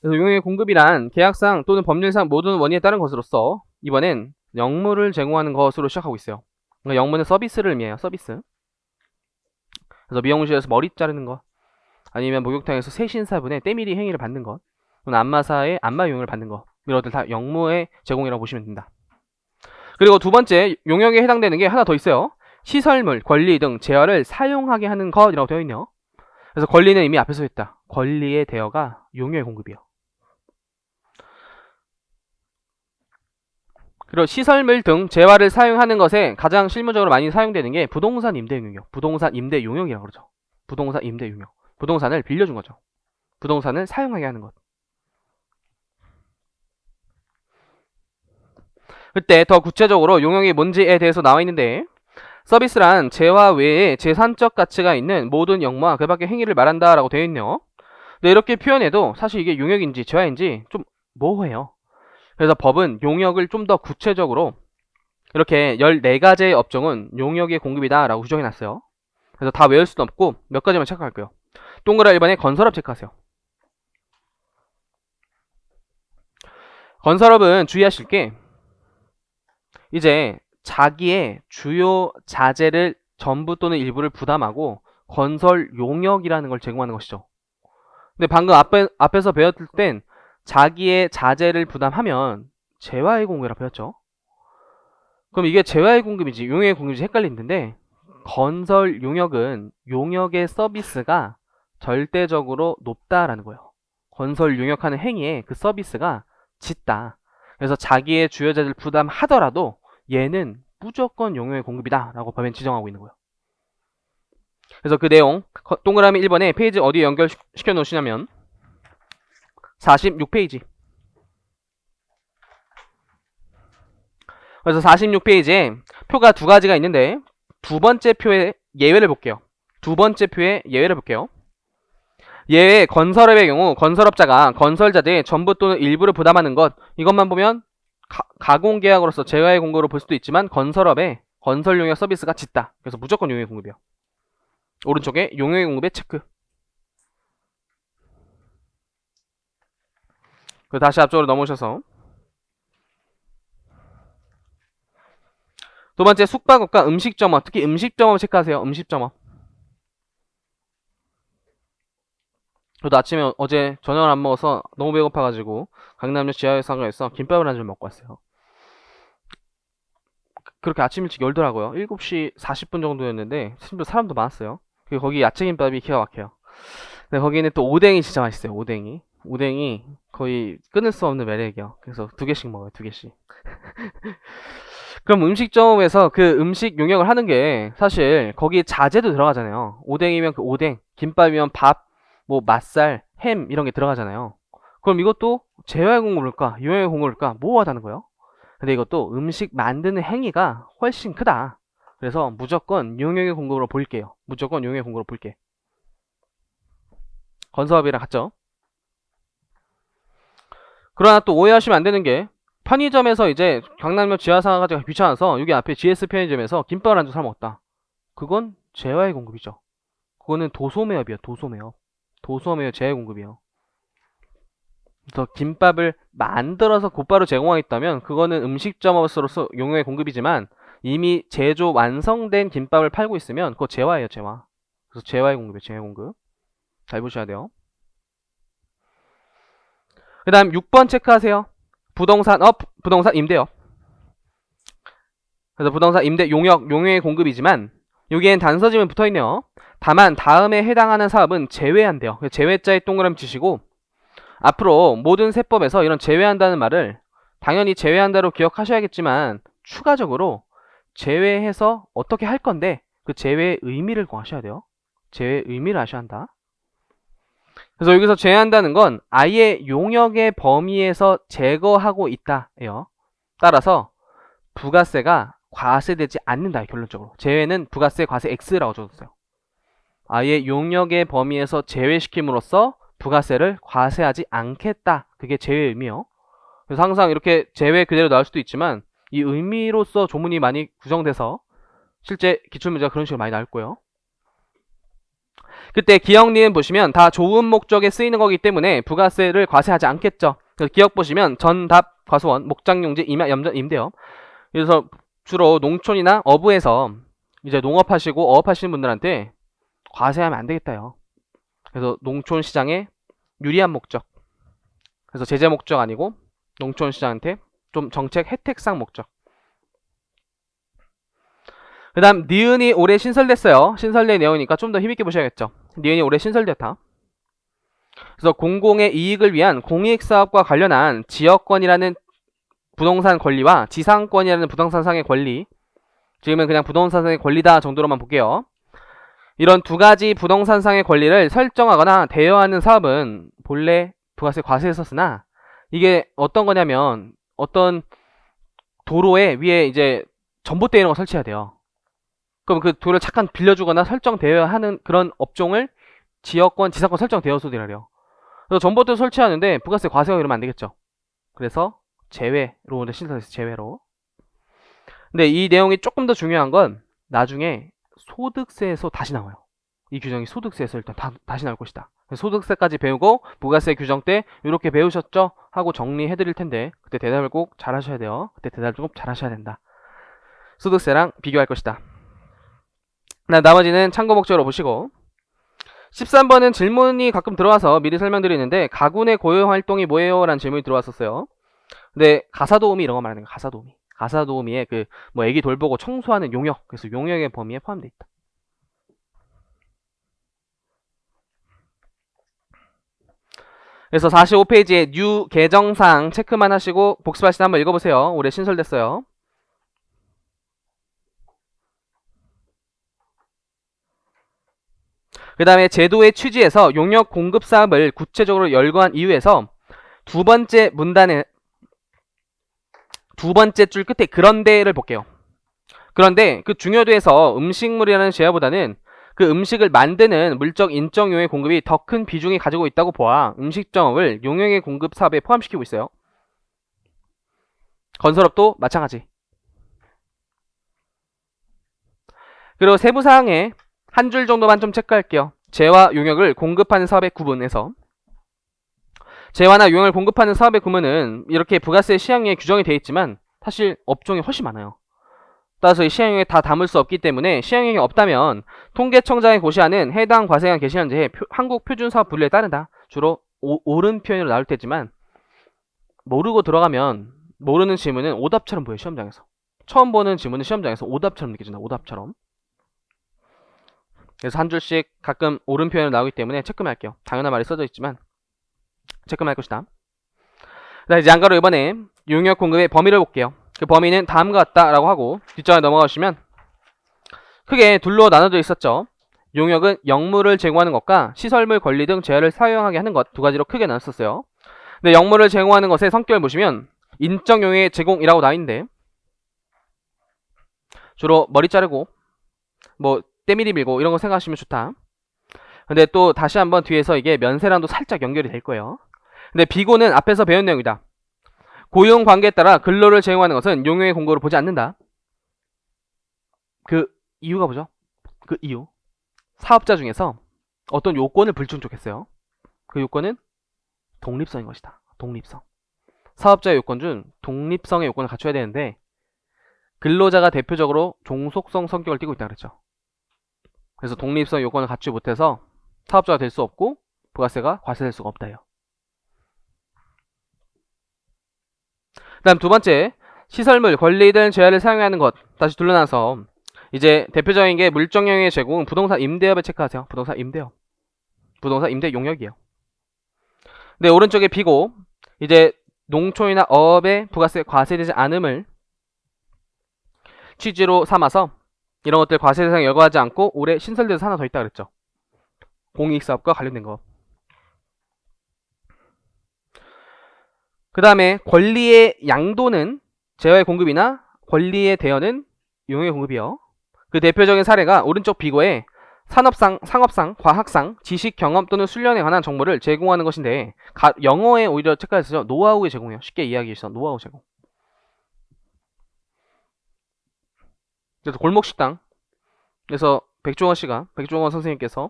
그래서 용역의 공급이란 계약상 또는 법률상 모든 원인에 따른 것으로서 이번엔 영무를 제공하는 것으로 시작하고 있어요. 그러니까 영무는 서비스를 의미해요. 서비스. 그래서 미용실에서 머리 자르는 것, 아니면 목욕탕에서 세신사분의 때밀이 행위를 받는 것, 또는 안마사의 안마 용역을 받는 것, 이런 것들 다 영무의 제공이라고 보시면 됩니다. 그리고 두 번째, 용역에 해당되는 게 하나 더 있어요. 시설물, 권리 등 재화를 사용하게 하는 것이라고 되어 있네요. 그래서 권리는 이미 앞에서 했다. 권리의 대여가 용역의 공급이요. 그리고 시설물 등 재화를 사용하는 것에 가장 실무적으로 많이 사용되는 게 부동산 임대 용역, 부동산 임대 용역이라고 그러죠. 부동산 임대 용역. 부동산을 빌려준 거죠. 부동산을 사용하게 하는 것. 그때 더 구체적으로 용역이 뭔지에 대해서 나와 있는데, 서비스란 재화 외에 재산적 가치가 있는 모든 영무와 그 밖의 행위를 말한다 라고 되어 있네요. 근데 이렇게 표현해도 사실 이게 용역인지 재화인지 좀 모호해요. 그래서 법은 용역을 좀 더 구체적으로 이렇게 14가지의 업종은 용역의 공급이다 라고 규정해놨어요. 그래서 다 외울 수는 없고 몇 가지만 체크할게요. 동그라 1번에 건설업 체크하세요. 건설업은 주의하실 게 이제 자기의 주요 자재를 전부 또는 일부를 부담하고 건설 용역이라는 걸 제공하는 것이죠. 근데 방금 앞에서 배웠을 땐 자기의 자재를 부담하면 재화의 공급이라고 배웠죠. 그럼 이게 재화의 공급인지 용역의 공급인지 헷갈리는데, 건설 용역은 용역의 서비스가 절대적으로 높다라는 거예요. 건설 용역하는 행위에 그 서비스가 짙다. 그래서 자기의 주요 자재를 부담하더라도 얘는 무조건 용역의 공급이다 라고 법엔 지정하고 있는 거예요. 그래서 그 내용 동그라미 1번에 페이지 어디에 연결시켜 놓으시냐면 46페이지. 그래서 46페이지에 표가 두 가지가 있는데 두 번째 표의 예외를 볼게요. 두 번째 표의 예외를 볼게요. 예외 건설업의 경우 건설업자가 건설자재의 전부 또는 일부를 부담하는 것, 이것만 보면 가공계약으로서 재화의 공급으로 볼 수도 있지만 건설업의 건설 용역 서비스가 짙다. 그래서 무조건 용역 공급이요. 오른쪽에 용역 공급의 체크. 그리고 다시 앞쪽으로 넘어오셔서 두 번째 숙박업과 음식점업, 특히 음식점업 체크하세요. 음식점업. 저도 아침에 어제 저녁을 안 먹어서 너무 배고파가지고 강남역 지하상가에서 김밥을 한 줄 먹고 왔어요. 그렇게 아침 일찍 열더라고요. 7시 40분 정도였는데 사람도 많았어요. 그리고 거기 야채김밥이 기가 막혀요. 근데 거기는 또 오뎅이 진짜 맛있어요. 오뎅이 거의 끊을 수 없는 매력이요. 그래서 2개씩 먹어요. 2개씩. 그럼 음식점에서 그 음식 용역을 하는 게 사실 거기에 자재도 들어가잖아요. 오뎅이면 그 오뎅, 김밥이면 밥, 뭐 맛살, 햄 이런 게 들어가잖아요. 그럼 이것도 재화의 공급일까, 용역의 공급일까, 모호하다는 거예요. 근데 이것도 음식 만드는 행위가 훨씬 크다. 그래서 무조건 용역의 공급으로 볼게요. 무조건 용역의 공급으로 볼게. 건설업이랑 같죠? 그러나 또 오해하시면 안 되는 게, 편의점에서 이제 강남역 지하상가가 귀찮아서 여기 앞에 GS 편의점에서 김밥을 한줄 사 먹었다. 그건 재화의 공급이죠. 그거는 도소매업이에요. 도소매업 재화의 공급이에요. 그래서 김밥을 만들어서 곧바로 제공하겠다면 그거는 음식점으로서 용역의 공급이지만, 이미 제조 완성된 김밥을 팔고 있으면 그거 재화예요. 재화. 그래서 재화의 공급이에요. 재화의 공급. 잘 보셔야 돼요. 그 다음 6번 체크하세요. 부동산업, 부동산 임대업. 그래서 부동산 임대 용역의 공급이지만 여기엔 단서지면 붙어있네요. 다만 다음에 해당하는 사업은 제외한대요. 제외자에 동그라미 치시고, 앞으로 모든 세법에서 이런 제외한다는 말을 당연히 제외한다로 기억하셔야겠지만 추가적으로 제외해서 어떻게 할 건데 그 제외의 의미를 꼭 아셔야 돼요. 제외의 의미를 아셔야 한다. 그래서 여기서 제외한다는 건 아예 용역의 범위에서 제거하고 있다예요. 따라서 부가세가 과세되지 않는다. 결론적으로 제외는 부가세 과세 X라고 적었어요. 아예 용역의 범위에서 제외시킴으로써 부가세를 과세하지 않겠다. 그게 제외의 의미요. 그래서 항상 이렇게 제외 그대로 나올 수도 있지만 이 의미로서 조문이 많이 구성돼서 실제 기출문제가 그런 식으로 많이 나올 거예요. 그때 기억, 니은 보시면 다 좋은 목적에 쓰이는 거기 때문에 부가세를 과세하지 않겠죠. 그래서 기억 보시면 전답, 과수원, 목장용지, 임야, 염전, 임대업. 그래서 주로 농촌이나 어부에서 이제 농업하시고 어업하시는 분들한테 과세하면 안 되겠다요. 그래서 농촌 시장에 유리한 목적. 그래서 제재 목적 아니고 농촌 시장한테 좀 정책 혜택상 목적. 그 다음 니은이 올해 신설됐어요. 신설된 내용이니까 좀 더 힘있게 보셔야겠죠. 니은이 올해 신설됐다. 그래서 공공의 이익을 위한 공익사업과 관련한 지역권이라는 부동산 권리와 지상권이라는 부동산상의 권리, 지금은 그냥 부동산상의 권리다 정도로만 볼게요. 이런 두 가지 부동산상의 권리를 설정하거나 대여하는 사업은 본래 부가세 과세했었으나 이게 어떤 거냐면 어떤 도로에 위에 이제 전봇대 이런 거 설치해야 돼요. 그럼 그 도로를 잠깐 빌려주거나 설정되어야 하는 그런 업종을 지역권, 지상권 설정되어서이래요. 그래서 전봇대 설치하는데 부가세 과세가 이러면 안 되겠죠. 그래서 제외로 신설해서 제외로. 근데 이 내용이 조금 더 중요한 건 나중에 소득세에서 다시 나와요. 이 규정이 소득세에서 일단 다시 나올 것이다. 소득세까지 배우고 부가세 규정 때 이렇게 배우셨죠? 하고 정리해 드릴 텐데 그때 대답을 꼭 잘 하셔야 돼요. 그때 대답을 꼭 잘 하셔야 된다. 소득세랑 비교할 것이다. 나머지는 참고 목적으로 보시고 13번은 질문이 가끔 들어와서 미리 설명드리는데 가군의 고용활동이 뭐예요? 라는 질문이 들어왔었어요. 근데 가사도우미 이런 거 말하는 거예요. 가사도우미. 가사도우미에 그 뭐 애기 돌보고 청소하는 용역. 그래서 용역의 범위에 포함되어 있다. 그래서 45페이지에 뉴 개정사항 체크만 하시고 복습하시다 한번 읽어보세요. 올해 신설됐어요. 그 다음에 제도의 취지에서 용역 공급 사업을 구체적으로 열거한 이유에서 두 번째 문단에 두 번째 줄 끝에 그런데를 볼게요. 그런데 그 중요도에서 음식물이라는 제어보다는 그 음식을 만드는 물적 인적 용역 공급이 더 큰 비중이 가지고 있다고 보아 음식점업을 용역의 공급 사업에 포함시키고 있어요. 건설업도 마찬가지. 그리고 세부사항에 한 줄 정도만 좀 체크할게요. 재화 용역을 공급하는 사업의 구분에서 재화나 용역을 공급하는 사업의 구분은 이렇게 부가세 시행령에 규정이 되어 있지만 사실 업종이 훨씬 많아요. 따라서 이 시행령에 다 담을 수 없기 때문에 시행령이 없다면 통계청장이 고시하는 해당 과세량 개시현재의 한국 표준사업 분류에 따른다. 주로 옳은 표현으로 나올 테지만 모르고 들어가면 모르는 질문은 오답처럼 보여요. 시험장에서. 처음 보는 질문은 시험장에서 오답처럼 느껴진다. 오답처럼. 그래서 한 줄씩 가끔 옳은 표현으로 나오기 때문에 체크만 할게요. 당연한 말이 써져 있지만 체크만 할 것이다. 자, 이제 양가로 이번에 용역 공급의 범위를 볼게요. 그 범위는 다음과 같다라고 하고 뒷장에 넘어가시면 크게 둘로 나눠져 있었죠. 용역은 영물을 제공하는 것과 시설물, 권리 등 재화를 사용하게 하는 것 두 가지로 크게 나눴었어요. 근데 영물을 제공하는 것의 성격을 보시면 인적 용역의 제공이라고 나와 있는데 주로 머리 자르고 뭐 때밀이 밀고 이런 거 생각하시면 좋다. 근데 또 다시 한번 뒤에서 이게 면세랑도 살짝 연결이 될 거예요. 근데 비고는 앞에서 배운 내용이다. 고용 관계에 따라 근로를 제공하는 것은 용역의 공고를 보지 않는다. 그 이유가 뭐죠? 그 이유. 사업자 중에서 어떤 요건을 불충족했어요. 그 요건은 독립성인 것이다. 독립성. 사업자의 요건 중 독립성의 요건을 갖춰야 되는데 근로자가 대표적으로 종속성 성격을 띠고 있다 그랬죠. 그래서 독립성 요건을 갖추지 못해서 사업자가 될 수 없고 부가세가 과세될 수가 없다요. 그 다음 두 번째, 시설물, 권리 등 재화를 사용하는 것. 다시 둘러나서 이제 대표적인 게 물정용의 제공, 부동산 임대업을 체크하세요. 부동산 임대업. 부동산 임대 용역이에요. 네, 오른쪽에 비고 이제 농촌이나 어업에 부가세 과세되지 않음을 취지로 삼아서 이런 것들 과세 대상에 열거하지 않고 올해 신설돼서 하나 더 있다 그랬죠. 공익사업과 관련된 거. 그 다음에 권리의 양도는 재화의 공급이나 권리의 대여는 용역의 공급이요. 그 대표적인 사례가 오른쪽 비고에 산업상, 상업상, 과학상, 지식, 경험 또는 훈련에 관한 정보를 제공하는 것인데 영어에 오히려 체크해서 노하우의 제공이에요. 쉽게 이야기해서 노하우 제공. 그래서 골목식당 그래서 백종원 선생님께서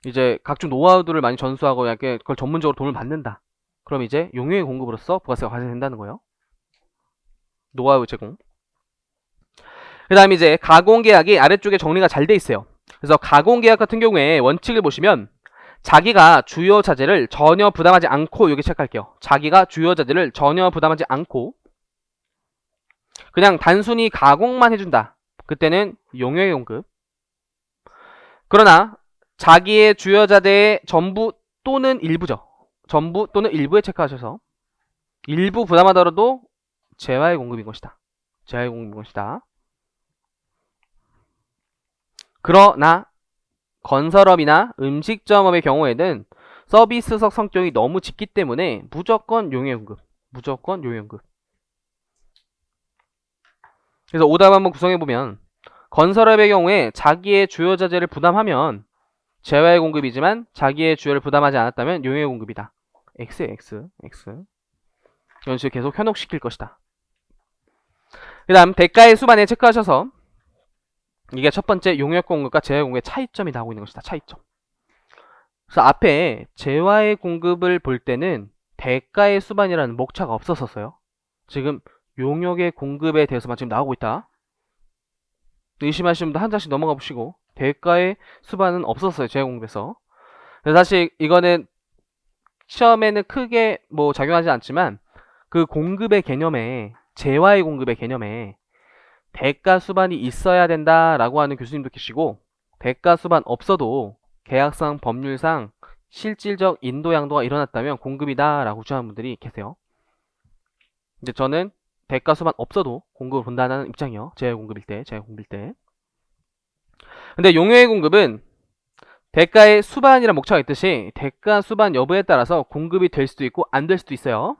이제 각종 노하우들을 많이 전수하고 약간 그걸 전문적으로 돈을 받는다. 그럼 이제 용역의 공급으로서 부가세가 발생된다는 거예요. 노하우 제공. 그 다음에 이제 가공계약이 아래쪽에 정리가 잘 돼 있어요. 그래서 가공계약 같은 경우에 원칙을 보시면 자기가 주요 자재를 전혀 부담하지 않고, 여기 체크할게요. 자기가 주요 자재를 전혀 부담하지 않고 그냥 단순히 가공만 해준다. 그때는 용역의 공급. 그러나 자기의 주요 자재의 전부 또는 일부죠. 전부 또는 일부에 체크하셔서 일부 부담하더라도 재화의 공급인 것이다. 재화의 공급인 것이다. 그러나 건설업이나 음식점업의 경우에는 서비스적 성격이 너무 짙기 때문에 무조건 용역 공급. 무조건 용역 공급. 그래서 오답 한번 구성해보면 건설업의 경우에 자기의 주요 자재를 부담하면 재화의 공급이지만 자기의 주요를 부담하지 않았다면 용역의 공급이다. X. 이런 식으로 계속 현혹시킬 것이다. 그 다음 대가의 수반에 체크하셔서 이게 첫 번째 용역 공급과 재화의 공급의 차이점이 나오고 있는 것이다. 차이점. 그래서 앞에 재화의 공급을 볼 때는 대가의 수반이라는 목차가 없었었어요. 지금 용역의 공급에 대해서만 지금 나오고 있다. 의심하시는 분들 한 장씩 넘어가 보시고 대가의 수반은 없었어요. 재화 공급에서. 그래서 사실 이거는 시험에는 크게 뭐 작용하지 않지만 그 공급의 개념에, 재화의 공급의 개념에 대가 수반이 있어야 된다라고 하는 교수님도 계시고, 대가 수반 없어도 계약상, 법률상 실질적 인도 양도가 일어났다면 공급이다 라고 주장하는 분들이 계세요. 근데 저는 대가 수반 없어도 공급을 본다는 입장이요. 재화 공급일 때. 근데 용역의 공급은 대가의 수반이란 목차가 있듯이 대가 수반 여부에 따라서 공급이 될 수도 있고 안 될 수도 있어요.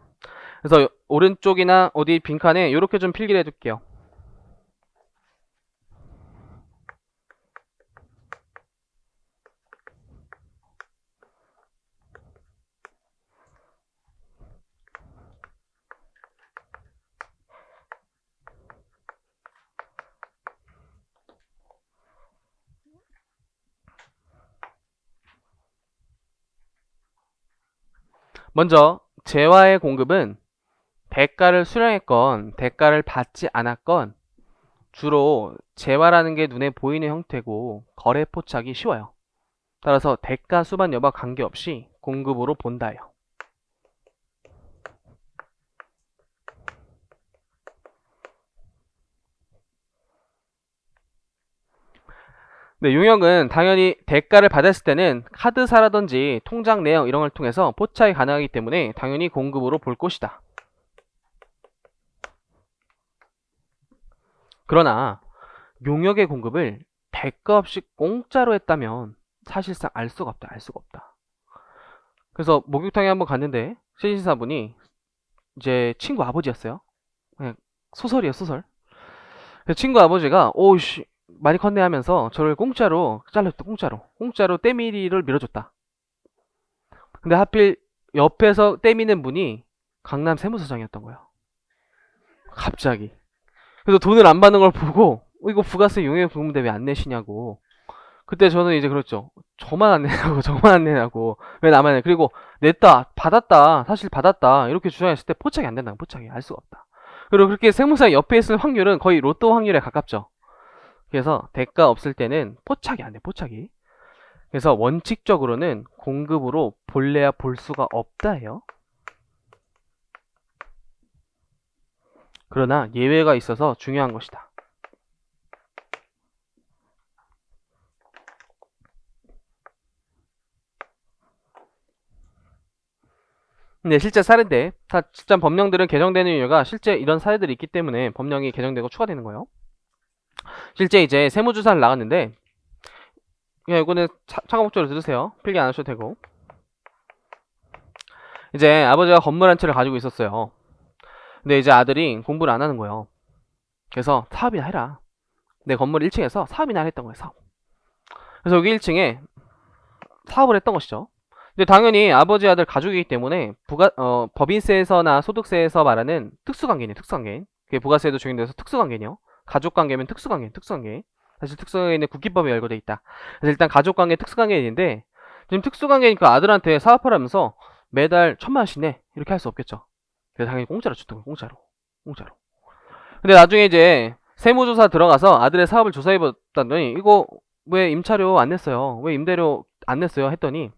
그래서 오른쪽이나 어디 빈칸에 이렇게 좀 필기를 해둘게요. 먼저 재화의 공급은 대가를 수령했건 대가를 받지 않았건 주로 재화라는 게 눈에 보이는 형태고 거래 포착이 쉬워요. 따라서 대가 수반 여부와 관계없이 공급으로 본다요. 네, 용역은 당연히 대가를 받았을 때는 카드사라든지 통장 내역 이런 걸 통해서 포착이 가능하기 때문에 당연히 공급으로 볼 것이다. 그러나 용역의 공급을 대가 없이 공짜로 했다면 사실상 알 수가 없다. 그래서 목욕탕에 한번 갔는데 신신사분이 이제 친구 아버지였어요. 그냥 소설이에요, 소설. 친구 아버지가 오우씨 많이 컸네 하면서 저를 공짜로 잘랐다. 공짜로 때밀이를 밀어줬다. 근데 하필 옆에서 때미는 분이 강남 세무서장이었던 거예요. 갑자기. 그래서 돈을 안 받는 걸 보고 이거 부가세 용역 부문대 왜 안 내시냐고. 그때 저는 이제 그렇죠. 저만 안 내냐고. 왜 나만 내? 그리고 냈다, 받았다, 사실 받았다 이렇게 주장했을 때 포착이 안 된다는, 포착이 알 수가 없다. 그리고 그렇게 세무서장 옆에 있을 확률은 거의 로또 확률에 가깝죠. 그래서 대가 없을 때는 포착이 안 돼, 포착이. 그래서 원칙적으로는 공급으로 볼래야 볼 수가 없다예요. 그러나 예외가 있어서 중요한 것이다. 근데 실제 사례인데 실제 법령들은 개정되는 이유가 실제 이런 사례들이 있기 때문에 법령이 개정되고 추가되는 거예요. 실제 이제 세무조사를 나갔는데, 그냥 이거는 참고 목적으로 들으세요. 필기 안 하셔도 되고. 이제 아버지가 건물 한 채를 가지고 있었어요. 근데 이제 아들이 공부를 안 하는 거예요. 그래서 사업이나 해라. 내 건물 1층에서 사업이나 했던 거예요, 사업. 그래서 여기 1층에 사업을 했던 것이죠. 근데 당연히 아버지 아들 가족이기 때문에 법인세에서나 소득세에서 말하는 특수관계인. 그게 부가세에도 적용돼서 특수관계요. 가족관계면 특수관계. 사실 특수관계는 국기법에 열거돼 있다. 그래서 일단 가족관계 특수관계인인데 지금 특수관계니까 아들한테 사업하라면서 매달 1,000만 원씩 내. 이렇게 할 수 없겠죠. 그래서 당연히 공짜로 줬던 거예요. 공짜로. 근데 나중에 이제 세무조사 들어가서 아들의 사업을 조사해봤더니 이거 왜 임차료 안 냈어요? 왜 임대료 안 냈어요? 했더니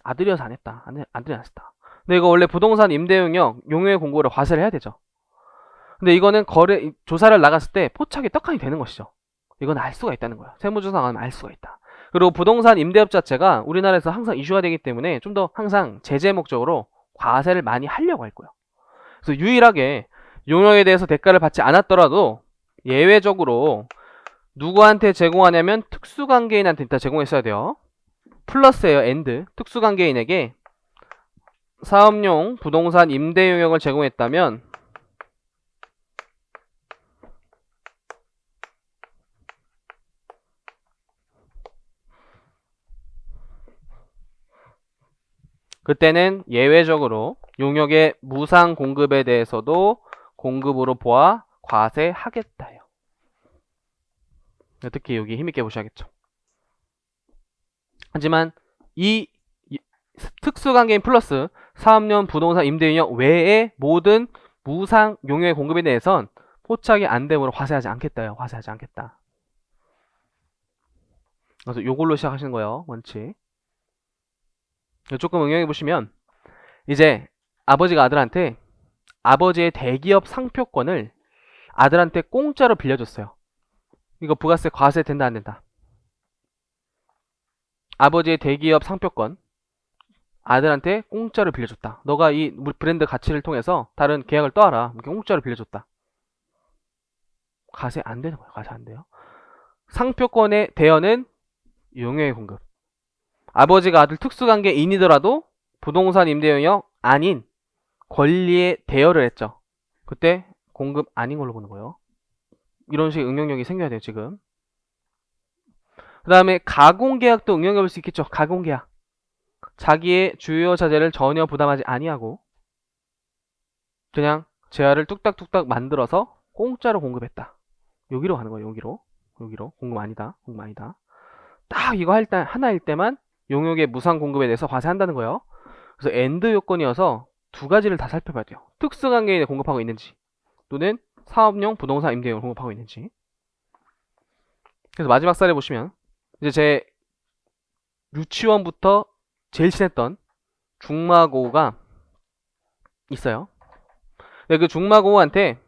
아들이어서 안 했다. 아들이 안 했다. 근데 이거 원래 부동산 임대용역 용역의 공고를 과세를 해야 되죠. 근데 이거는 거래 조사를 나갔을 때 포착이 떡하니 되는 것이죠. 이건 알 수가 있다는 거야. 세무조사 가면 알 수가 있다. 그리고 부동산 임대업 자체가 우리나라에서 항상 이슈가 되기 때문에 좀 더 항상 제재 목적으로 과세를 많이 하려고 할 거예요. 그래서 유일하게 용역에 대해서 대가를 받지 않았더라도 예외적으로 누구한테 제공하냐면 특수관계인한테 일단 제공했어야 돼요. 플러스예요. 엔드. 특수관계인에게 사업용 부동산 임대 용역을 제공했다면 그때는 예외적으로 용역의 무상 공급에 대해서도 공급으로 보아 과세하겠다요. 특히 여기 힘있게 보셔야겠죠. 하지만 이 특수관계인 플러스 사업용 부동산 임대용역 외의 모든 무상 용역의 공급에 대해선 포착이 안 되므로 과세하지 않겠다요. 과세하지 않겠다. 그래서 요걸로 시작하시는 거예요. 원칙. 조금 응용해 보시면 이제 아버지가 아들한테 아버지의 대기업 상표권을 아들한테 공짜로 빌려줬어요. 이거 부가세 과세 된다 안 된다? 아버지의 대기업 상표권 아들한테 공짜로 빌려줬다. 너가 이 브랜드 가치를 통해서 다른 계약을 떠와라. 이렇게 공짜로 빌려줬다. 과세 안 되는 거예요. 과세 안 돼요. 상표권의 대여는 용역의 공급. 아버지가 아들 특수관계인이더라도 부동산 임대용역 아닌 권리의 대여를 했죠. 그때 공급 아닌 걸로 보는 거예요. 이런 식의 응용력이 생겨야 돼요. 지금. 그 다음에 가공계약도 응용해 볼 수 있겠죠. 가공계약. 자기의 주요 자재를 전혀 부담하지 아니하고 그냥 재화를 뚝딱뚝딱 만들어서 공짜로 공급했다. 여기로 가는 거예요. 여기로 공급 아니다. 공급 아니다. 딱 이거 할 때 하나일 때만 용역의 무상 공급에 대해서 과세한다는 거예요. 그래서 엔드 요건이어서 두 가지를 다 살펴봐야 돼요. 특수관계인에 공급하고 있는지 또는 사업용 부동산 임대용을 공급하고 있는지. 그래서 마지막 사례 보시면 이제 제 유치원부터 제일 친했던 중마고우가 있어요. 그 중마고우한테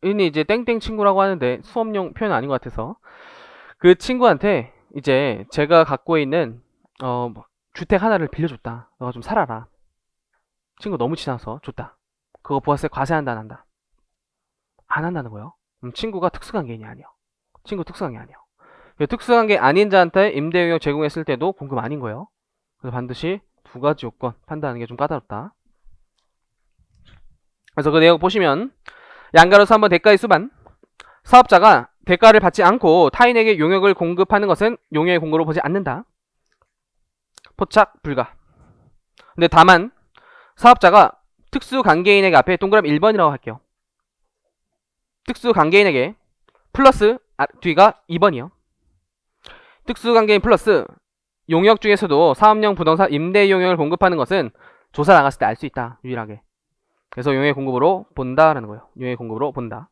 흔히 이제 땡땡 친구라고 하는데 수업용 표현 아닌 것 같아서 그 친구한테 이제 제가 갖고 있는 주택 하나를 빌려줬다. 너가 좀 살아라. 친구 너무 친해서 줬다. 그거 부가세 과세한다 안 한다? 안 한다는 거예요. 친구가 특수관계인이 아니에요. 친구 특수관계 아니에요. 특수관계 아닌 자한테 임대용역 제공했을 때도 공급 아닌 거예요. 그래서 반드시 두 가지 요건 판단하는 게 좀 까다롭다. 그래서 그 내용 보시면 양가로서 한번 대가의 수반. 사업자가 대가를 받지 않고 타인에게 용역을 공급하는 것은 용역의 공고로 보지 않는다. 포착 불가. 근데 다만 사업자가 특수관계인에게 앞에 동그라미 1번이라고 할게요. 특수관계인에게 플러스 뒤가 2번이요. 특수관계인 플러스 용역 중에서도 사업용 부동산 임대 용역을 공급하는 것은 조사 나갔을 때 알 수 있다. 유일하게. 그래서 용역 공급으로 본다라는 거예요. 용역 공급으로 본다.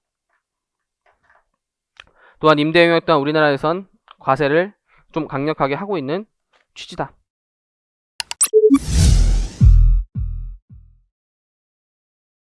또한 임대 용역 또한 우리나라에선 과세를 좀 강력하게 하고 있는 취지다.